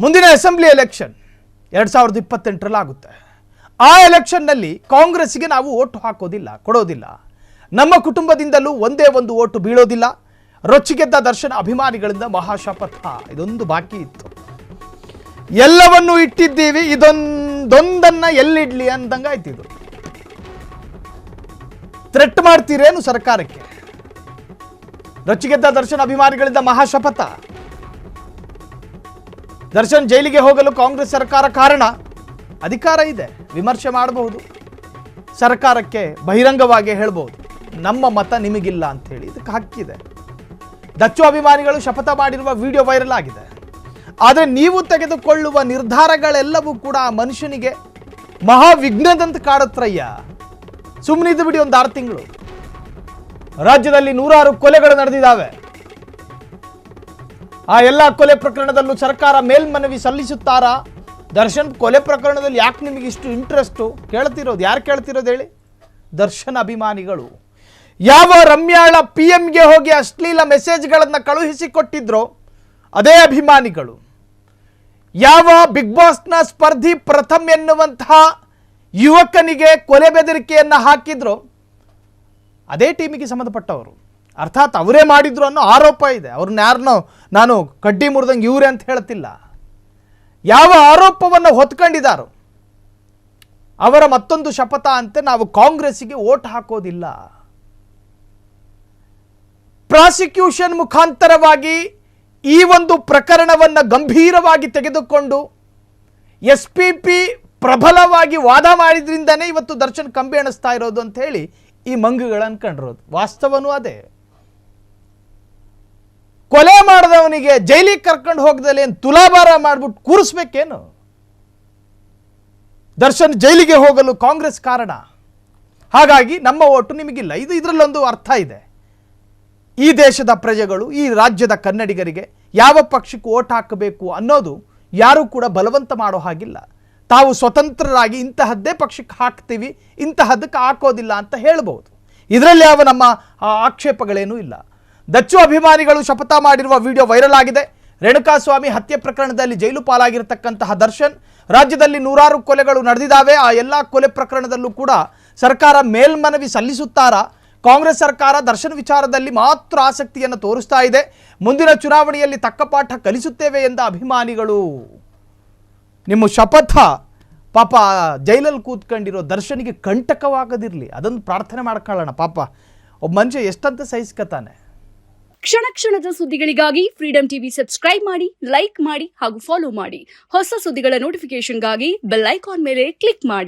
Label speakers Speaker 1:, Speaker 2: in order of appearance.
Speaker 1: ಮುಂದಿನ assembly election 2028 ಆಗುತ್ತೆ. ಆ ಎಲೆಕ್ಷನ್ನಲ್ಲಿ ಕಾಂಗ್ರೆಸ್ಗೆ ನಾವು ವೋಟ್ ಹಾಕೋದಿಲ್ಲ, ಕೊಡೋದಿಲ್ಲ. ನಮ್ಮ ಕುಟುಂಬದಿಂದಲೂ ಒಂದೇ ಒಂದು ವೋಟ್ ಬೀಳೋದಿಲ್ಲ. ರೊಚ್ಚಿಗೆದ್ದ ದರ್ಶನ್ ಅಭಿಮಾನಿಗಳಿಂದ ಮಹಾಶಪಥ ಇದೊಂದು ಬಾಕಿ ಇತ್ತು. ಎಲ್ಲವನ್ನೂ ಇಟ್ಟಿದ್ದೀವಿ, ಇದೊಂದನ್ನ ಎಲ್ಲಿಡ್ಲಿ ಅಂದಂಗೆ ಆಯ್ತಿದ್ರು. ಥ್ರೆಟ್ ಮಾಡ್ತೀರೇನು ಸರ್ಕಾರಕ್ಕೆ? ರೊಚ್ಚಿಗೆದ್ದ ದರ್ಶನ್ ಅಭಿಮಾನಿಗಳಿಂದ ಮಹಾಶಪಥ. ದರ್ಶನ್ ಜೈಲಿಗೆ ಹೋಗಲು ಕಾಂಗ್ರೆಸ್ ಸರ್ಕಾರ ಕಾರಣ. ಅಧಿಕಾರ ಇದೆ, ವಿಮರ್ಶೆ ಮಾಡಬಹುದು, ಸರ್ಕಾರಕ್ಕೆ ಬಹಿರಂಗವಾಗಿ ಹೇಳ್ಬೋದು ನಮ್ಮ ಮತ ನಿಮಗಿಲ್ಲ ಅಂತ ಹೇಳಿ. ಇದಕ್ಕೆ ಹಕ್ಕಿದೆ. ದಚ್ಚು ಅಭಿಮಾನಿಗಳು ಶಪಥ ಮಾಡಿರುವ ವಿಡಿಯೋ ವೈರಲ್ ಆಗಿದೆ. ಆದರೆ ನೀವು ತೆಗೆದುಕೊಳ್ಳುವ ನಿರ್ಧಾರಗಳೆಲ್ಲವೂ ಕೂಡ ಆ ಮನುಷ್ಯನಿಗೆ ಮಹಾವಿಘ್ನದಂತ ಕಾಡುತ್ತಯ್ಯ. ಸುಮ್ಮನಿದ್ದು ಬಿಡಿ ಒಂದು 6 ತಿಂಗಳು. ರಾಜ್ಯದಲ್ಲಿ 106 ಕೊಲೆಗಳು ನಡೆದಿದ್ದಾವೆ. ಆ ಎಲ್ಲ ಕೊಲೆ ಪ್ರಕರಣದಲ್ಲೂ ಸರ್ಕಾರ ಮೇಲ್ಮನವಿ ಸಲ್ಲಿಸುತ್ತಾರಾ? ದರ್ಶನ್ ಕೊಲೆ ಪ್ರಕರಣದಲ್ಲಿ ಯಾಕೆ ನಿಮಗೆ ಇಷ್ಟು ಇಂಟ್ರೆಸ್ಟು ಕೇಳ್ತಿರೋದು? ಯಾರು ಕೇಳ್ತಿರೋದು ಹೇಳಿ? ದರ್ಶನ್ ಅಭಿಮಾನಿಗಳು. ಯಾವ ರಮ್ಯಾಳ PMಗೆ ಹೋಗಿ ಅಶ್ಲೀಲ ಮೆಸೇಜ್ಗಳನ್ನು ಕಳುಹಿಸಿಕೊಟ್ಟಿದ್ರೋ ಅದೇ ಅಭಿಮಾನಿಗಳು. ಯಾವ ಬಿಗ್ ಬಾಸ್ನ ಸ್ಪರ್ಧಿ ಪ್ರಥಮ್ ಎನ್ನುವಂತಹ ಯುವಕನಿಗೆ ಕೊಲೆ ಬೆದರಿಕೆಯನ್ನು ಹಾಕಿದ್ರು ಅದೇ ಟೀಮಿಗೆ ಸಂಬಂಧಪಟ್ಟವರು. ಅರ್ಥಾತ್ ಅವರೇ ಮಾಡಿದ್ರು ಅನ್ನೋ ಆರೋಪ ಇದೆ. ಅವ್ರನ್ನ ಯಾರನ್ನೋ ನಾನು ಕಡ್ಡಿ ಮುರಿದಂಗೆ ಇವರೇ ಅಂತ ಹೇಳ್ತಿಲ್ಲ. ಯಾವ ಆರೋಪವನ್ನು ಹೊತ್ಕೊಂಡಿದ್ದಾರೋ ಅವರ ಮತ್ತೊಂದು ಶಪಥ ಅಂತೆ ನಾವು ಕಾಂಗ್ರೆಸ್ಸಿಗೆ ವೋಟ್ ಹಾಕೋದಿಲ್ಲ. ಪ್ರಾಸಿಕ್ಯೂಷನ್ ಮುಖಾಂತರವಾಗಿ ಈ ಒಂದು ಪ್ರಕರಣವನ್ನು ಗಂಭೀರವಾಗಿ ತೆಗೆದುಕೊಂಡು SPP ಪ್ರಬಲವಾಗಿ ವಾದ ಮಾಡಿದ್ರಿಂದನೇ ಇವತ್ತು ದರ್ಶನ್ ಕಂಬಿ ಎಣಿಸ್ತಾ ಇರೋದು ಅಂತ ಹೇಳಿ ಈ ಮಂಗುಗಳು ಅನ್ಕೊಂಡಿರೋದು. ವಾಸ್ತವನೂ ಅದೇ. ಕೊಲೆ ಮಾಡಿದವನಿಗೆ ಜೈಲಿಗೆ ಕರ್ಕೊಂಡು ಹೋಗದಲ್ಲಿ ಏನು ತುಲಾಭಾರ ಮಾಡ್ಬಿಟ್ಟು ಕೂರಿಸ್ಬೇಕೇನು? ದರ್ಶನ್ ಜೈಲಿಗೆ ಹೋಗಲು ಕಾಂಗ್ರೆಸ್ ಕಾರಣ. ಹಾಗಾಗಿ ನಮ್ಮ ಓಟು ನಿಮಗಿಲ್ಲ. ಇದರಲ್ಲೊಂದು ಅರ್ಥ ಇದೆ. ಈ ದೇಶದ ಪ್ರಜೆಗಳು, ಈ ರಾಜ್ಯದ ಕನ್ನಡಿಗರಿಗೆ ಯಾವ ಪಕ್ಷಕ್ಕೆ ಓಟ್ ಹಾಕಬೇಕು ಅನ್ನೋದು ಯಾರೂ ಕೂಡ ಬಲವಂತ ಮಾಡೋ ಹಾಗಿಲ್ಲ. ತಾವು ಸ್ವತಂತ್ರರಾಗಿ ಇಂತಹದ್ದೇ ಪಕ್ಷಕ್ಕೆ ಹಾಕ್ತೀವಿ, ಇಂತಹದ್ದಕ್ಕೆ ಹಾಕೋದಿಲ್ಲ ಅಂತ ಹೇಳ್ಬೋದು. ಇದರಲ್ಲಿ ಯಾವ ನಮ್ಮ ಆಕ್ಷೇಪಗಳೇನೂ ಇಲ್ಲ. ದಚ್ಚು ಅಭಿಮಾನಿಗಳು ಶಪಥ ಮಾಡಿರುವ ವಿಡಿಯೋ ವೈರಲ್ ಆಗಿದೆ. ರೇಣುಕಾಸ್ವಾಮಿ ಹತ್ಯೆ ಪ್ರಕರಣದಲ್ಲಿ ಜೈಲು ಪಾಲಾಗಿರತಕ್ಕಂತಹ ದರ್ಶನ್, ರಾಜ್ಯದಲ್ಲಿ 106 ಕೊಲೆಗಳು ನಡೆದಿದ್ದಾವೆ. ಆ ಎಲ್ಲ ಕೊಲೆ ಪ್ರಕರಣದಲ್ಲೂ ಕೂಡ ಸರ್ಕಾರ ಮೇಲ್ಮನವಿ ಸಲ್ಲಿಸುತ್ತಾರಾ? ಕಾಂಗ್ರೆಸ್ ಸರ್ಕಾರ ದರ್ಶನ್ ವಿಚಾರದಲ್ಲಿ ಮಾತ್ರ ಆಸಕ್ತಿಯನ್ನು ತೋರಿಸ್ತಾ ಇದೆ. ಮುಂದಿನ ಚುನಾವಣೆಯಲ್ಲಿ ತಕ್ಕ ಪಾಠ ಕಲಿಸುತ್ತೇವೆ ಎಂದ ಅಭಿಮಾನಿಗಳು. ನಿಮ್ಮ ಶಪಥ ಪಾಪ ಜೈಲಲ್ಲಿ ಕೂತ್ಕೊಂಡಿರೋ ದರ್ಶನಿಗೆ ಕಂಟಕವಾಗದಿರಲಿ, ಅದನ್ನು ಪ್ರಾರ್ಥನೆ ಮಾಡ್ಕೊಳ್ಳೋಣ. ಪಾಪ ಒಬ್ಬ ಮನುಷ್ಯ ಎಷ್ಟಂತ ಸಹಿಸ್ಕತಾನೆ.
Speaker 2: ಕ್ಷಣ ಕ್ಷಣದ ಸುದ್ದಿಗಳಿಗಾಗಿ ಫ್ರೀಡಂ ಟಿವಿ ಸಬ್ಸ್ಕ್ರೈಬ್ ಮಾಡಿ, ಲೈಕ್ ಮಾಡಿ ಹಾಗೂ ಫಾಲೋ ಮಾಡಿ. ಹೊಸ ಸುದ್ದಿಗಳ ನೋಟಿಫಿಕೇಶನ್ಗಾಗಿ ಬೆಲ್ ಐಕಾನ್ ಮೇಲೆ ಕ್ಲಿಕ್ ಮಾಡಿ.